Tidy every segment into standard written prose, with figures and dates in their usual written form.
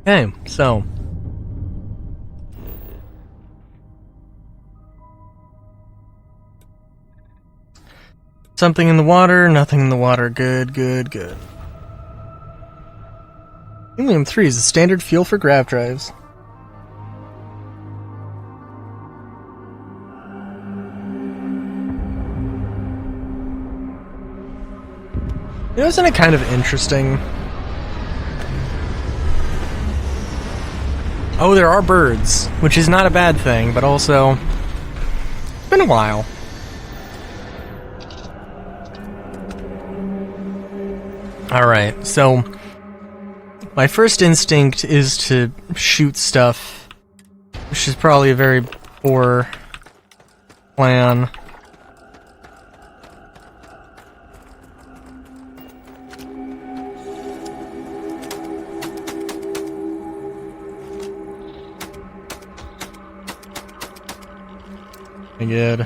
Okay, so something in the water, nothing in the water. Good, good, good. Helium-3 is the standard fuel for grav drives. Isn't it kind of interesting? Oh, there are birds, which is not a bad thing, but also, it's been a while. Alright, so my first instinct is to shoot stuff, which is probably a very poor plan. Good.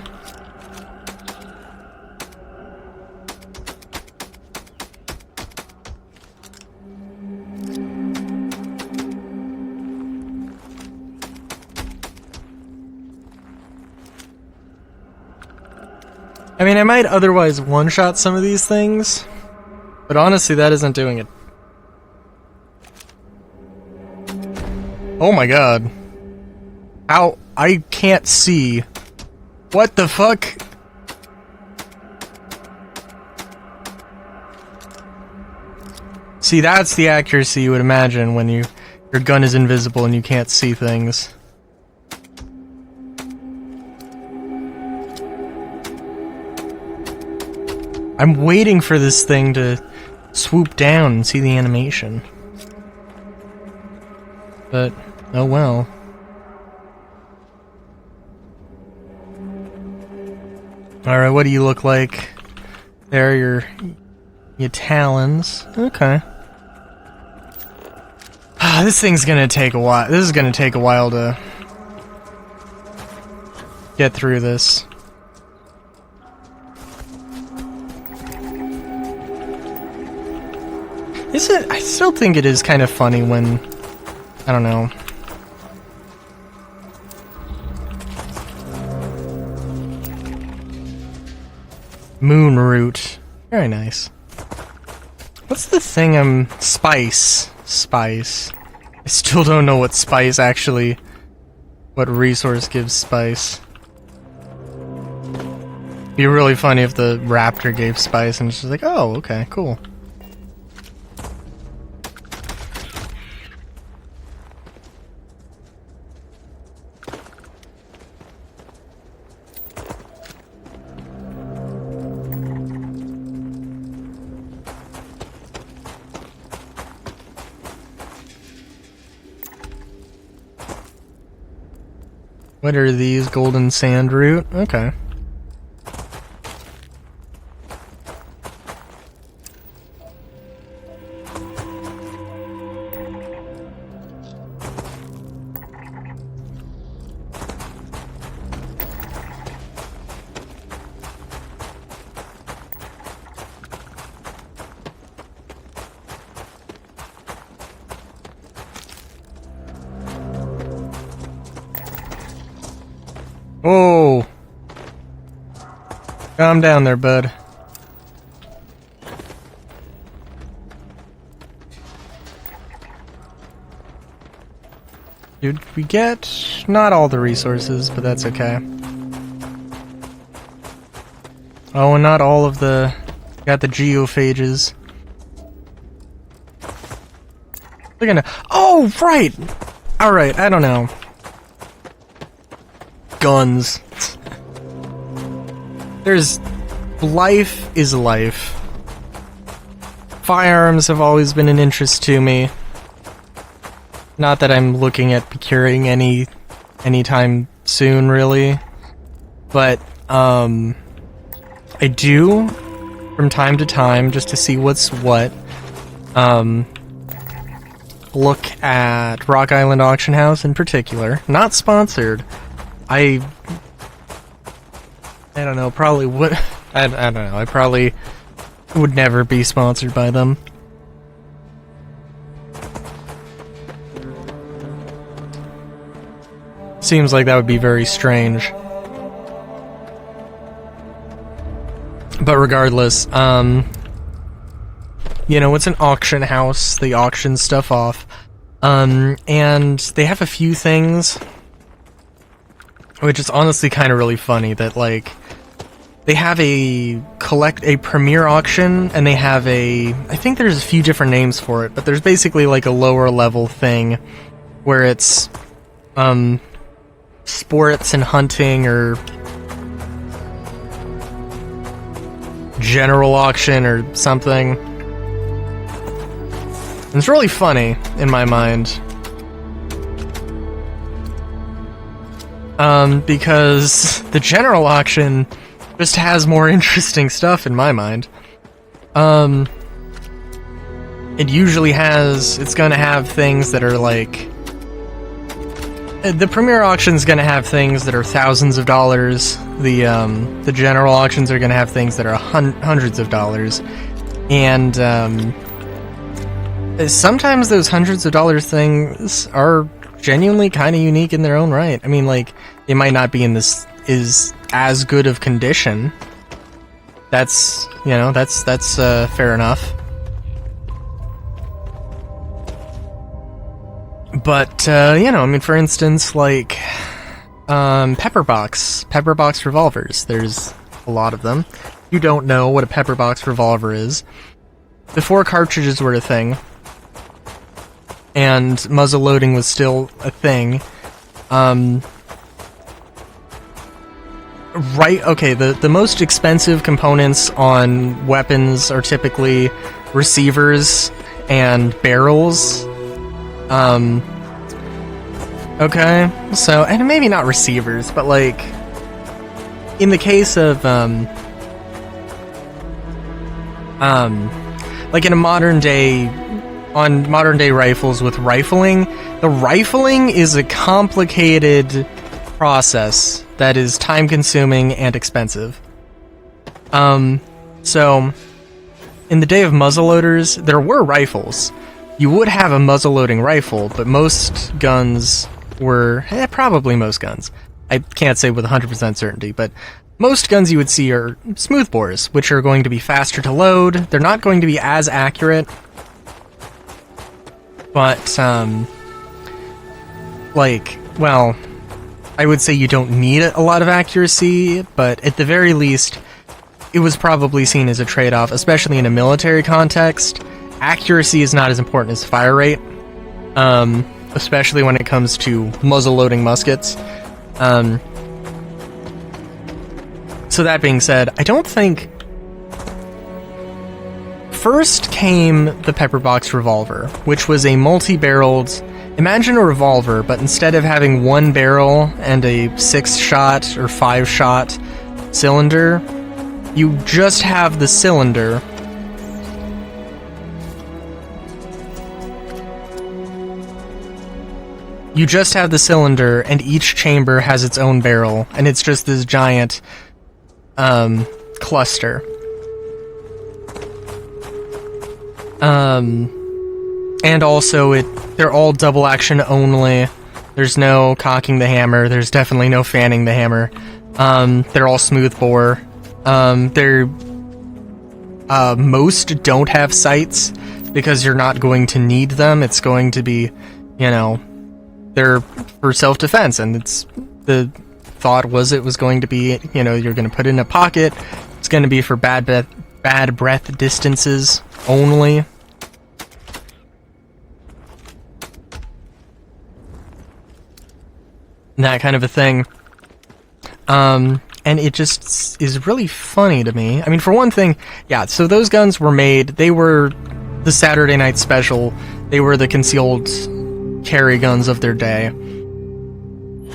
I mean, I might otherwise one-shot some of these things, but honestly, that isn't doing it. Oh my god. How? I can't see. What the fuck? See, that's the accuracy you would imagine when your gun is invisible and you can't see things. I'm waiting for this thing to swoop down and see the animation. But, oh well. Alright, what do you look like? There are your talons. Okay. This thing's gonna take a while. This is gonna take a while to get through this. I still think it is kind of funny when, I don't know. Moon root. Very nice. What's the thing Spice. Spice. I still don't know what spice actually... What resource gives spice. Be really funny if the raptor gave spice and it's just like, oh, okay, cool. What are these? Golden sand root? Okay. Oh! Calm down there, bud. Did we get not all the resources, but that's okay. Oh, and not all of the... Got the geophages. They're gonna... Oh, right! Alright, I don't know. Guns. There's... Life is life. Firearms have always been an interest to me. Not that I'm looking at procuring any anytime soon, really. But, I do, from time to time, just to see what's what, look at Rock Island Auction House in particular. Not sponsored. I don't know, probably would... I don't know, I probably would never be sponsored by them. Seems like that would be very strange. But regardless, you know, it's an auction house. They auction stuff off. And they have a few things, which is honestly kind of really funny that, like, they have a premier auction, and they have I think there's a few different names for it, but there's basically like a lower level thing where it's, sports and hunting, or general auction or something. And it's really funny in my mind. Because the general auction just has more interesting stuff in my mind. It usually it's gonna have things that are like... The premier auction's gonna have things that are thousands of dollars. The general auctions are gonna have things that are hundreds of dollars. And, sometimes those hundreds of dollars things are genuinely kind of unique in their own right. I mean, like, they might not be in this as good of condition. That's, you know, that's fair enough. But, you know, I mean, for instance, like, pepperbox revolvers. There's a lot of them. If you don't know what a pepperbox revolver is, before cartridges were a thing, and muzzle loading was still a thing, the most expensive components on weapons are typically receivers and barrels. Okay, so, and maybe not receivers, but like, in the case of, like in a modern day rifles with rifling, the rifling is a complicated process that is time-consuming and expensive. So, in the day of muzzleloaders, there were rifles. You would have a muzzle-loading rifle, but most guns were... probably most guns. I can't say with 100% certainty, but most guns you would see are smoothbores, which are going to be faster to load. They're not going to be as accurate, but, like, well, I would say you don't need a lot of accuracy, but at the very least, it was probably seen as a trade-off, especially in a military context. Accuracy is not as important as fire rate, especially when it comes to muzzle-loading muskets. So that being said, I don't think... First came the pepperbox revolver, which was a multi-barreled... Imagine a revolver, but instead of having one barrel and a 6-shot or 5-shot cylinder, you just have the cylinder. You just have the cylinder, and each chamber has its own barrel, and it's just this giant, cluster. And also they're all double action only. There's no cocking the hammer. There's definitely no fanning the hammer. They're all smooth bore. Most don't have sights because you're not going to need them. It's going to be, you know, they're for self-defense, and the thought was it was going to be, you know, you're going to put it in a pocket. It's going to be for bad breath distances only. That kind of a thing. And it just is really funny to me. I mean, for one thing, yeah, so those guns were made, they were the Saturday Night Special, they were the concealed carry guns of their day.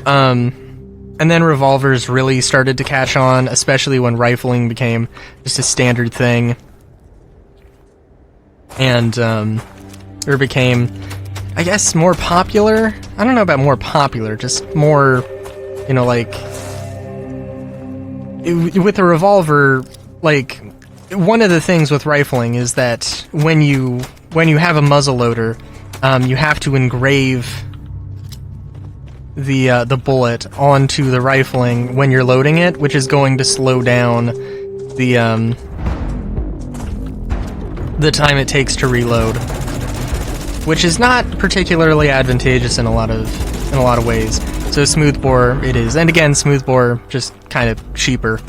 And then revolvers really started to catch on, especially when rifling became just a standard thing. And, it became, I guess, more popular? I don't know about more popular, just more, you know, like... With a revolver, like, one of the things with rifling is that when you have a muzzleloader, you have to engrave the bullet onto the rifling when you're loading it, which is going to slow down the time it takes to reload, which is not particularly advantageous in a lot of ways. So smoothbore it is, and again, smoothbore just kind of cheaper.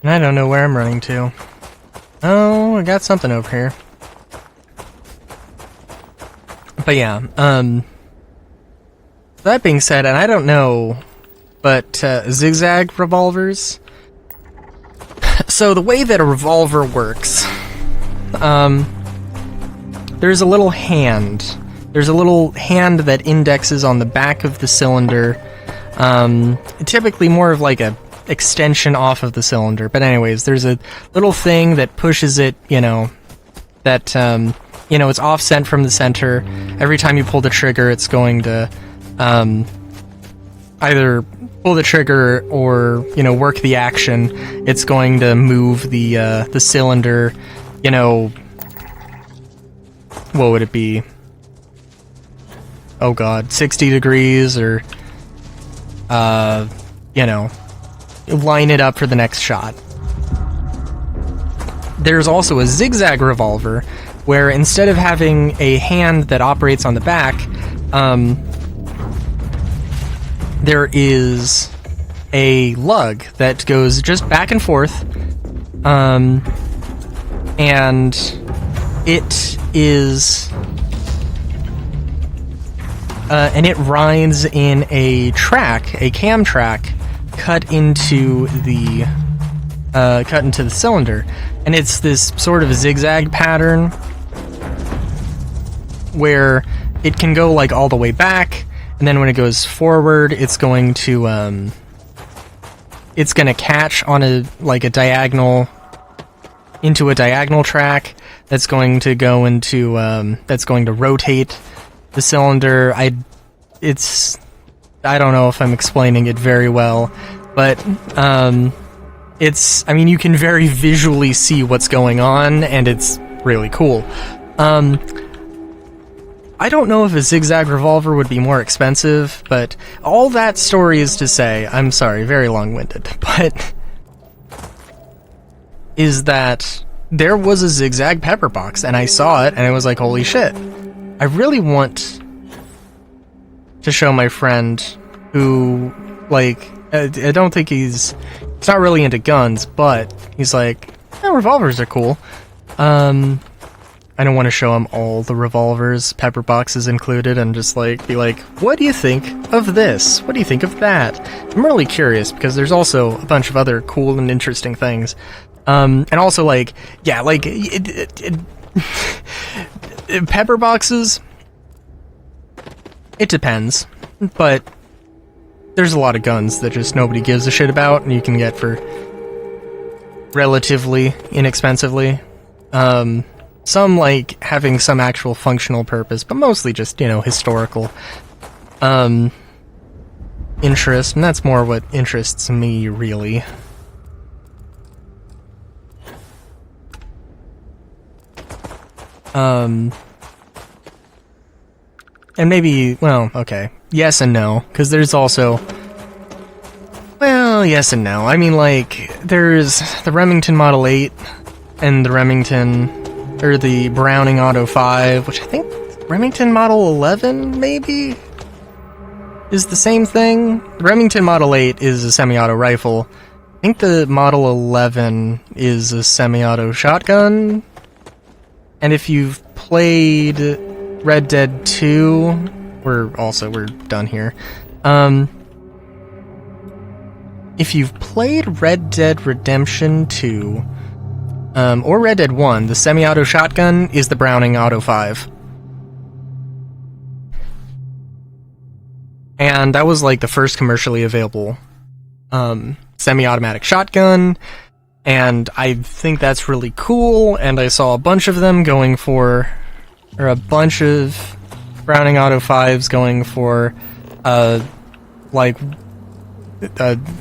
And I don't know where I'm running to. Oh, I got something over here. But yeah, that being said, and I don't know, but zigzag revolvers. So the way that a revolver works, there's a little hand. There's a little hand that indexes on the back of the cylinder. Typically more of like a extension off of the cylinder. But anyways, there's a little thing that pushes it, that, it's offset from the center. Every time you pull the trigger, it's going to either pull the trigger or, work the action. It's going to move the cylinder, what would it be? Oh god, 60 degrees or, line it up for the next shot. There's also a zigzag revolver, where instead of having a hand that operates on the back, there is a lug that goes just back and forth, and it is... and it rides in a cam track, cut into the cylinder, and it's this sort of zigzag pattern where it can go like all the way back, and then when it goes forward, it's going to catch on a diagonal into a diagonal track that's going to go into that's going to rotate the cylinder. I don't know if I'm explaining it very well, but you can very visually see what's going on, and it's really cool. I don't know if a zigzag revolver would be more expensive, but all that story is to say, I'm sorry, very long-winded, but is that there was a zigzag pepper box, and I saw it, and I was like, holy shit. I really want to show my friend who, I don't think he's not really into guns, but he's like, revolvers are cool. I don't want to show him all the revolvers, pepper boxes included, and just be like, what do you think of this? What do you think of that? I'm really curious, because there's also a bunch of other cool and interesting things. And also, pepper boxes, it depends, but there's a lot of guns that just nobody gives a shit about, and you can get for relatively inexpensively. Some having some actual functional purpose, but mostly just, historical interest, and that's more what interests me, really. And maybe, okay, yes and no, because there's also... Well, yes and no. I mean, there's the Remington Model 8 and the the Browning Auto 5, which I think Remington Model 11, maybe, is the same thing. The Remington Model 8 is a semi-auto rifle. I think the Model 11 is a semi-auto shotgun. And if you've played Red Dead 2, we're done here. If you've played Red Dead Redemption 2, or Red Dead 1, the semi-auto shotgun is the Browning Auto 5. And that was the first commercially available semi-automatic shotgun, and I think that's really cool, and I saw a bunch of them going for, or a bunch of Browning Auto 5s going for,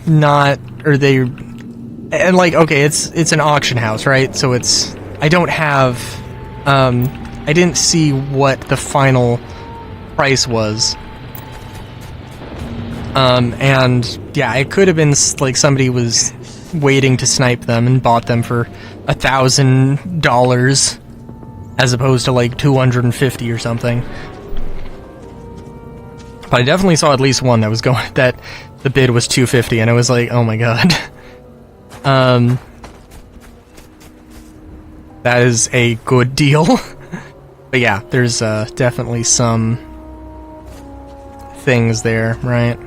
not, or they, and like, okay, it's an auction house, right? So it's, I don't have, I didn't see what the final price was. And yeah, it could have been like somebody was waiting to snipe them and bought them for $1,000 as opposed to like 250 or something. But I definitely saw at least one that was going, that the bid was 250, and I was like, oh my god. That is a good deal. But yeah, there's definitely some things there, right?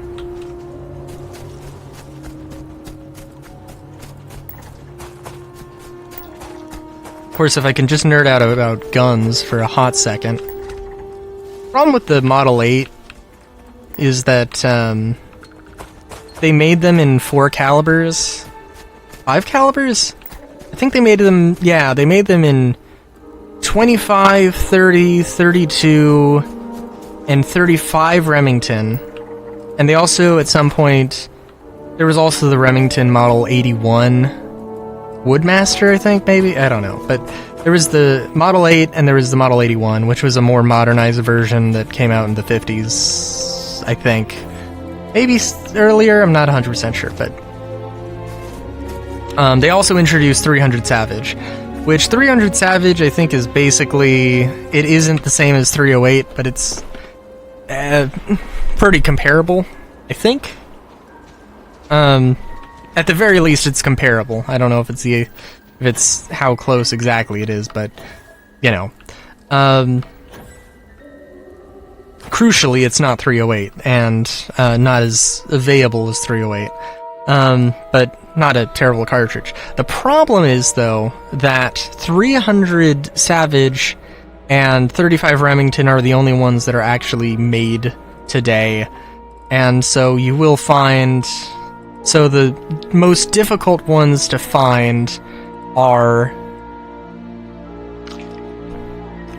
Of course, if I can just nerd out about guns for a hot second. Problem with the Model 8 is that they made them in 4 calibers. 5 calibers? I think they made them, yeah, they made them in 25, 30, 32, and 35 Remington. And they also, at some point, there was also the Remington Model 81 Woodmaster, I think, maybe? I don't know. But there was the Model 8 and there was the Model 81, which was a more modernized version that came out in the 50s, I think. Maybe earlier, I'm not 100% sure, but... they also introduced 300 Savage, which 300 Savage, I think, is basically... It isn't the same as 308, but it's pretty comparable, I think. At the very least, it's comparable. I don't know if it's how close exactly it is, but, you know. Crucially, it's not 308, and not as available as 308. But not a terrible cartridge. The problem is, though, that 300 Savage and 35 Remington are the only ones that are actually made today. And so you will find... So the most difficult ones to find are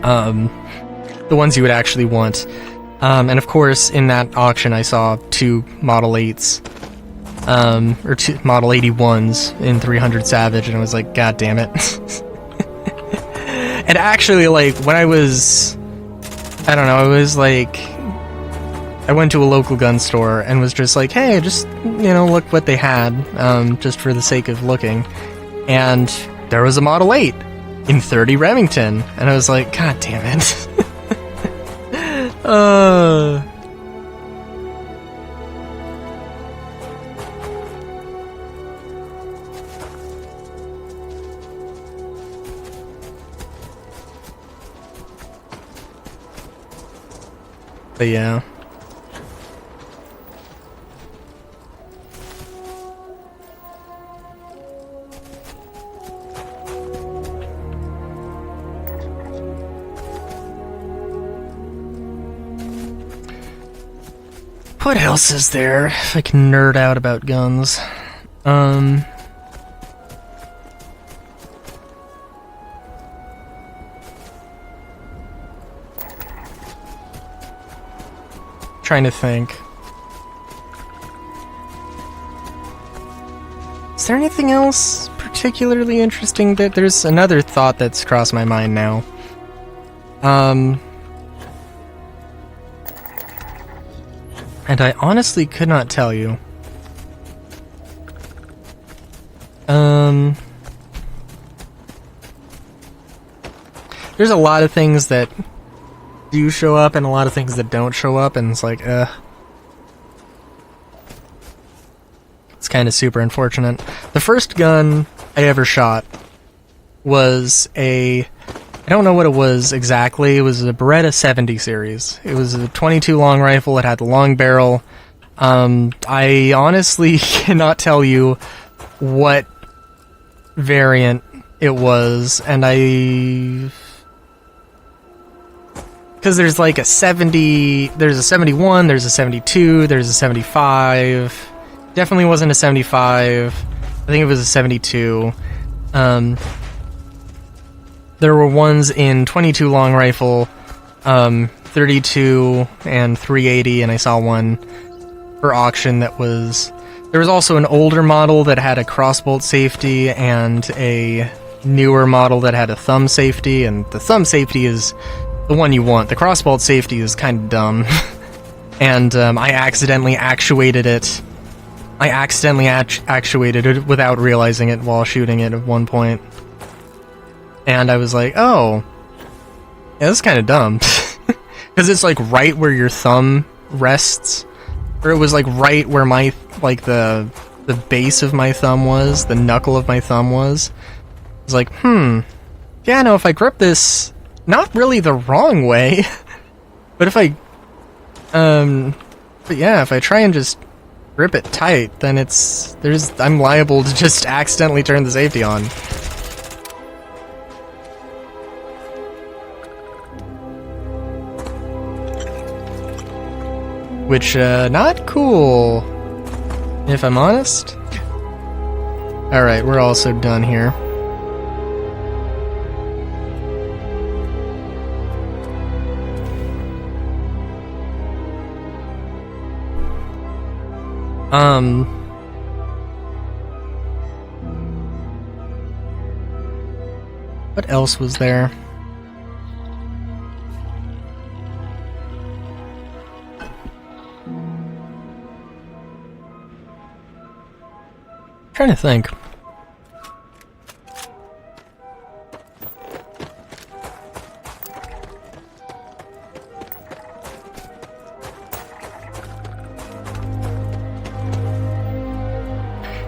the ones you would actually want. And of course, in that auction, I saw 2 Model 8s, or 2 Model 81s in 300 Savage, and I was like, God damn it. And actually, like, when I was, I don't know, I was like, I went to a local gun store and was just like, hey, just, you know, look what they had, just for the sake of looking. And there was a Model 8 in 30 Remington, and I was like, God damn it. But yeah. What else is there, if I can nerd out about guns? Trying to think. Is there anything else particularly interesting? There's another thought that's crossed my mind now. And I honestly could not tell you. There's a lot of things that do show up and a lot of things that don't show up, and it's like, it's kind of super unfortunate. The first gun I ever shot was I don't know what it was exactly. It was a Beretta 70 series. It was a 22 long rifle. It had the long barrel. I honestly cannot tell you what variant it was, and because there's like a 70, there's a 71, there's a 72, there's a 75. Definitely wasn't a 75. I think it was a 72. There were ones in 22 long rifle, 32 and 380, and I saw one for auction that was There was also an older model that had a crossbolt safety and a newer model that had a thumb safety, and the thumb safety is the one you want. The crossbolt safety is kind of dumb. And I accidentally actuated it. I accidentally actuated it without realizing it while shooting it at one point. And I was like, oh, yeah, that's kind of dumb. Because it's like right where your thumb rests. Or it was like right where my, like the base of my thumb was, the knuckle of my thumb was. I was like, yeah, no, if I grip this, not really the wrong way, but if I, but yeah, if I try and just grip it tight, then I'm liable to just accidentally turn the safety on. Which, not cool, if I'm honest. Alright, we're also done here. What else was there? Trying to think.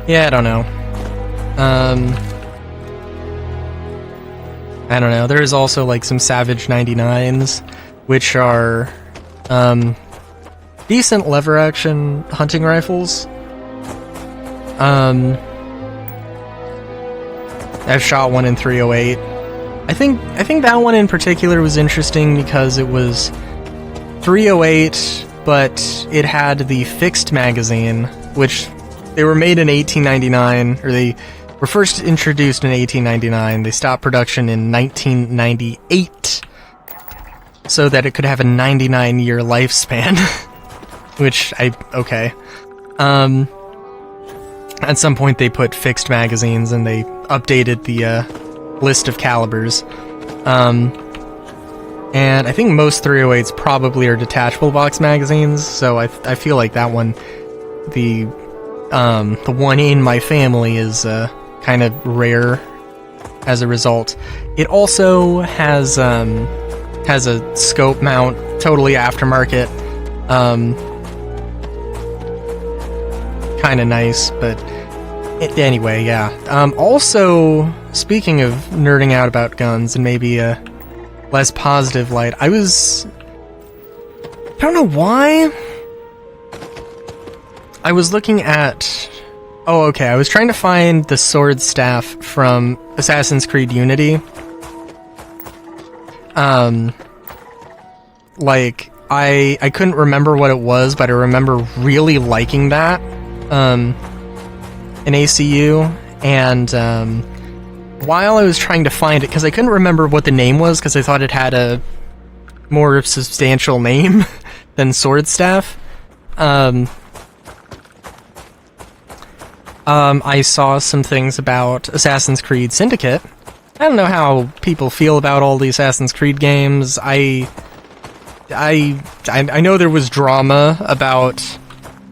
Yeah, I don't know. I don't know. There is also like some Savage 99s, which are decent lever action hunting rifles. I've shot one in 308. I think that one in particular was interesting because it was 308, but it had the fixed magazine, which they were made in 1899, or they were first introduced in 1899. They stopped production in 1998, so that it could have a 99-year lifespan. Which, okay. At some point they put fixed magazines and they updated the list of calibers. And I think most 308s probably are detachable box magazines, so I feel like that one, the one in my family, is kind of rare as a result. It also has a scope mount, totally aftermarket. Kind of nice, but anyway, yeah. Also, speaking of nerding out about guns and maybe a less positive light, I don't know why. I was looking at... Oh, okay, I was trying to find the sword staff from Assassin's Creed Unity. Like, I couldn't remember what it was, but I remember really liking that. In ACU, and while I was trying to find it, because I couldn't remember what the name was, because I thought it had a more substantial name than Sword Staff, I saw some things about Assassin's Creed Syndicate. I don't know how people feel about all the Assassin's Creed games. I know there was drama about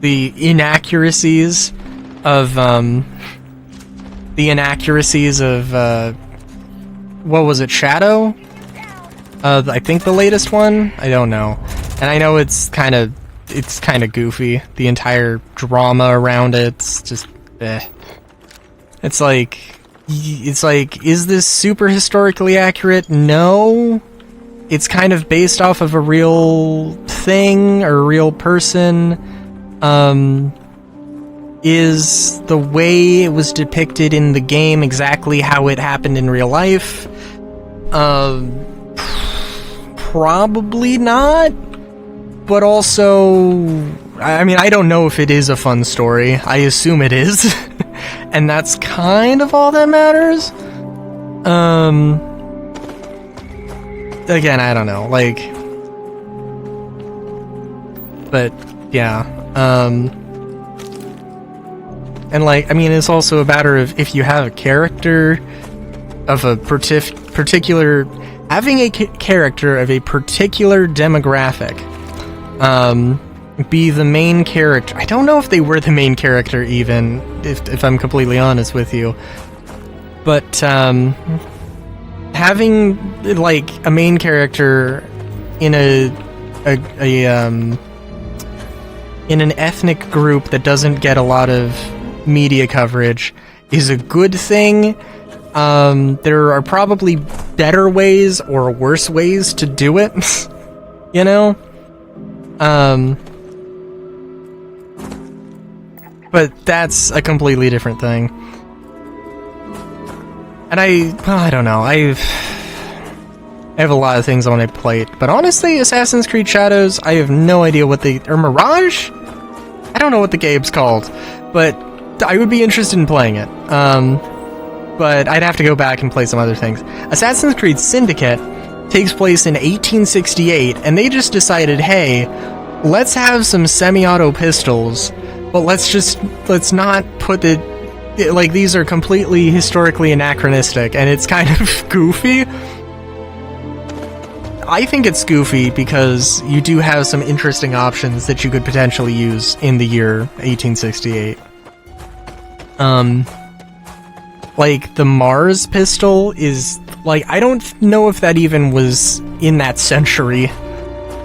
the inaccuracies of what was it, Shadow? I think the latest one? I don't know. And I know it's kind of goofy, the entire drama around it. It's just It's like, is this super historically accurate? No. It's kind of based off of a real thing or a real person. Is the way it was depicted in the game exactly how it happened in real life? Probably not. But also, I mean, I don't know if it is a fun story. I assume it is. And that's kind of all that matters. Again, I don't know, like... But, yeah, And like, I mean, it's also a matter of if you have a character of a particular, having a character of a particular demographic, be the main character. I don't know if they were the main character even, if I'm completely honest with you. But having like a main character in in an ethnic group that doesn't get a lot of media coverage is a good thing. There are probably better ways or worse ways to do it, you know? But that's a completely different thing. And I don't know, I have a lot of things on my plate, but honestly, Assassin's Creed Shadows, I have no idea what or Mirage? I don't know what the game's called, but I would be interested in playing it. But I'd have to go back and play some other things. Assassin's Creed Syndicate takes place in 1868, and they just decided, hey, let's have some semi-auto pistols, but let's not put like, these are completely historically anachronistic, and it's kind of goofy. I think it's goofy because you do have some interesting options that you could potentially use in the year 1868. Like, the Mars pistol is, like, I don't know if that even was in that century.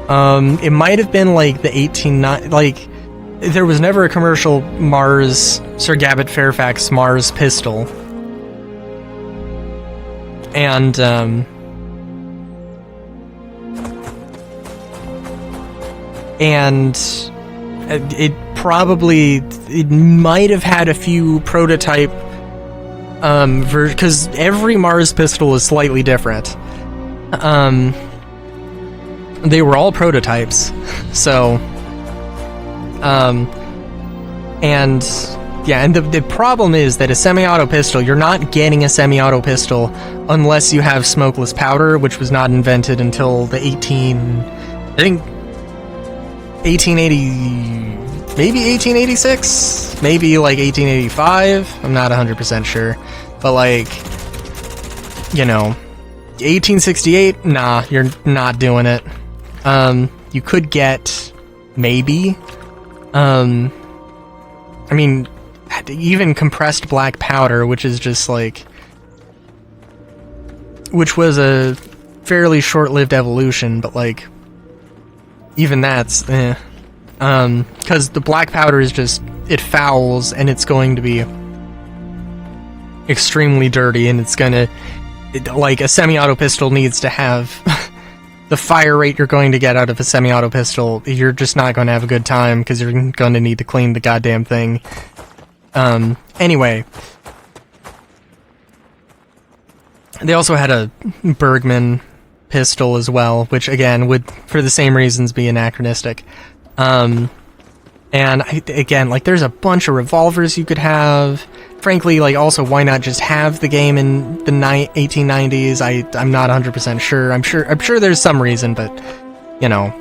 It might have been, like, the like, there was never a commercial Sir Gabbett Fairfax Mars pistol. And, it might have had a few prototype because every Mars pistol is slightly different. They were all prototypes, so and the problem is that a semi-auto pistol, you're not getting a semi-auto pistol unless you have smokeless powder, which was not invented until the 1886, maybe like 1885, I'm not 100% sure, but like, you know, 1868, nah, you're not doing it. You could get, maybe, I mean, even compressed black powder, which is just like, which was a fairly short-lived evolution, but like, even that's, because the black powder is just, it fouls, and it's going to be extremely dirty, and it's gonna, like, a semi-auto pistol needs to have the fire rate you're going to get out of a semi-auto pistol. You're just not going to have a good time, because you're going to need to clean the goddamn thing. Anyway. They also had a Bergman pistol as well, which, again, would, for the same reasons, be anachronistic. And again, like, there's a bunch of revolvers you could have. Frankly, like, also, why not just have the game in the 1890s? I'm not 100% sure. I'm sure there's some reason, but, you know.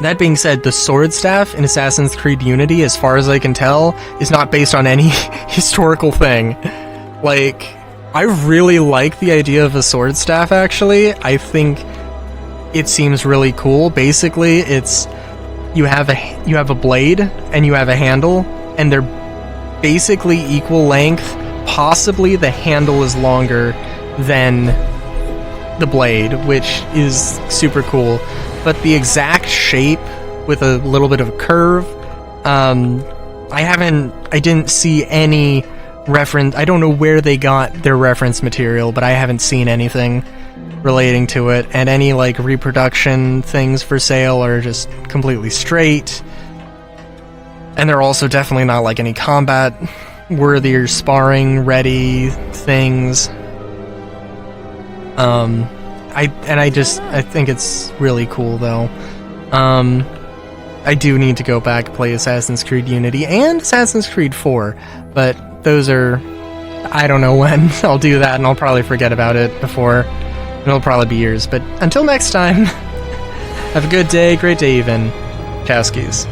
That being said, the sword staff in Assassin's Creed Unity, as far as I can tell, is not based on any historical thing. Like, I really like the idea of a sword staff, actually. I think it seems really cool. Basically, it's you have a blade and you have a handle, and they're basically equal length. Possibly the handle is longer than the blade, which is super cool. But the exact shape with a little bit of a curve, I didn't see any reference. I don't know where they got their reference material, but I haven't seen anything relating to it, and any like reproduction things for sale are just completely straight, and they're also definitely not like any combat worthy or sparring ready things. I think it's really cool though. I do need to go back and play Assassin's Creed Unity and Assassin's Creed 4, but those are, I don't know when I'll do that, and I'll probably forget about it before. It'll probably be years, but until next time, have a good day, great day even. Chowskis.